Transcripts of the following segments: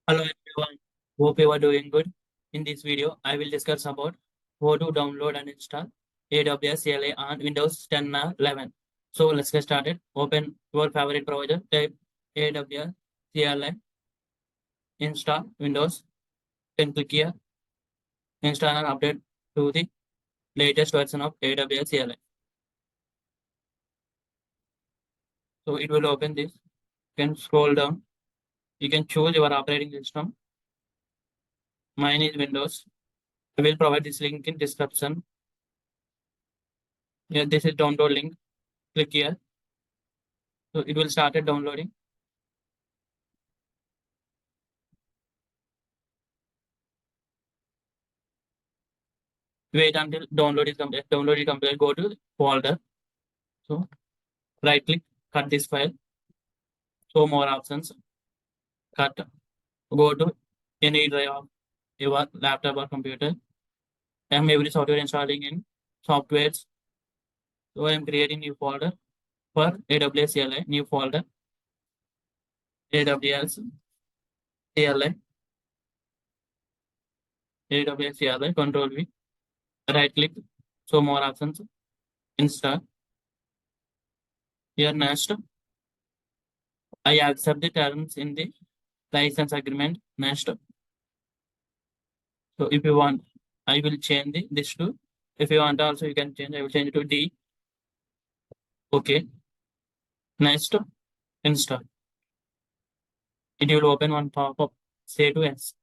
Hello everyone, hope you are doing good. In this video, I will discuss about how to download and install AWS CLI on Windows 10 or 11. So let's get started. Open your favorite browser, type AWS CLI, install Windows, then click here, install and update to the latest version of AWS CLI. So it will open this. You can scroll down. You can choose your operating system. Mine is Windows. I will provide this link in description. Yeah, this is download link. Click here. So it will start downloading. Wait until download is complete. Download is complete. Go to folder. So right click, cut this file. Show more options. Cut. Go to any drive of your laptop or computer. I'm every software installing in softwares. So I'm creating new folder for AWS CLI. New folder. AWS CLI. AWS CLI. Control V. Right click. Show more options. Install. Here next. I accept the terms in the license agreement. Next. So if you want, I will change this to. If you want also, you can change. I will change it to D. Okay. Next, install. It will open one pop-up. Say to S.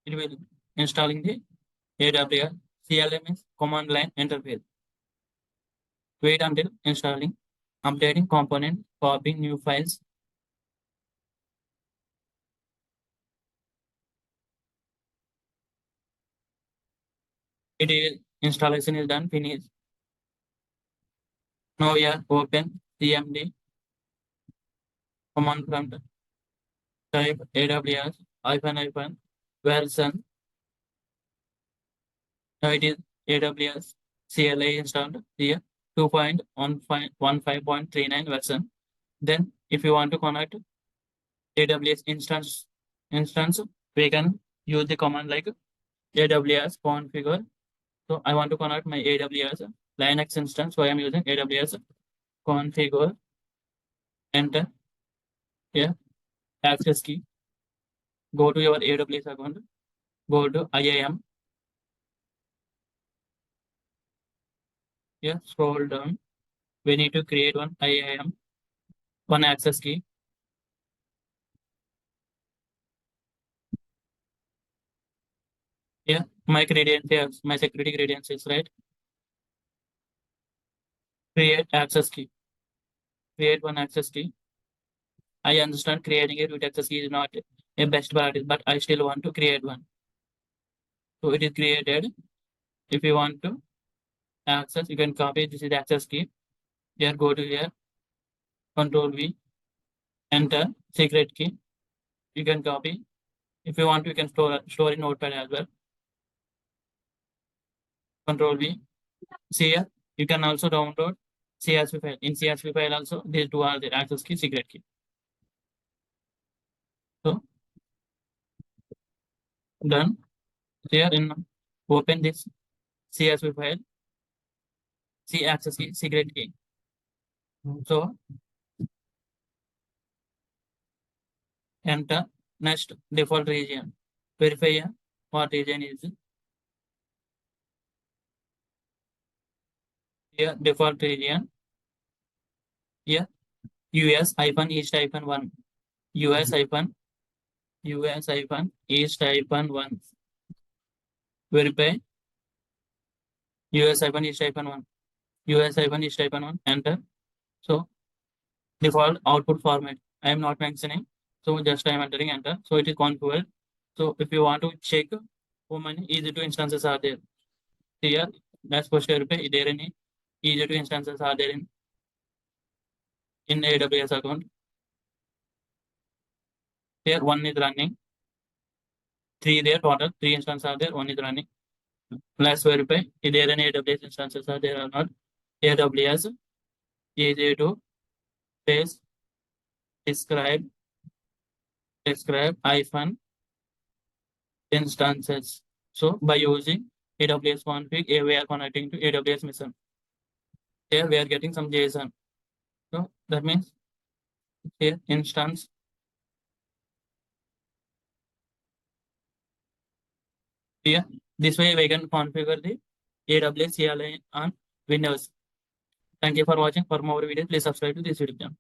It will installing the AWS CLMS command line interface. Wait until installing, updating component, copying new files. It is installation is done. Finish. Now here open CMD command prompt. Type AWS hyphen version. Now it is AWS CLI installed here 2.15.39 version. Then if you want to connect AWS instance, we can use the command like AWS configure. So I want to connect my AWS Linux instance, so I am using AWS configure. Enter here, access key. Go to your AWS account. Go to IAM. Here, scroll down. We need to create one IAM, one access key. Yeah, my credentials, my security credentials, right? Create access key. Create one access key. I understand creating a root access key is not a best practice, but I still want to create one. So it is created. If you want to access, you can copy. This is the access key. Here, go to here, Control V, enter secret key. You can copy. If you want, you can store in Notepad as well. Control V. See here, you can also download CSV file. In CSV file also, these two are the access key, secret key. So done. Here in open this CSV file, see access key, secret key. So enter next default region. Verify here what region is here default region. Here US hyphen east hyphen 1. US hyphen east hyphen 1. Verify US hyphen east hyphen 1. US hyphen east hyphen 1. Enter. So default output format. I am not mentioning. So just I am entering enter. So it is configured. So if you want to check how many EC2 instances are there, here let's first verify is there any EC2 instances are there in AWS account. Here one is running. Three there total. Three instances are there. One is running. Let's verify is there any AWS instances are there or not. AWS easy to paste, describe hyphen instances. So by using AWS config, here we are connecting to AWS mission. Here we are getting some JSON. So that means here instance. Here this way we can configure the AWS CLI on Windows. Thank you for watching. For more videos, please subscribe to this YouTube channel.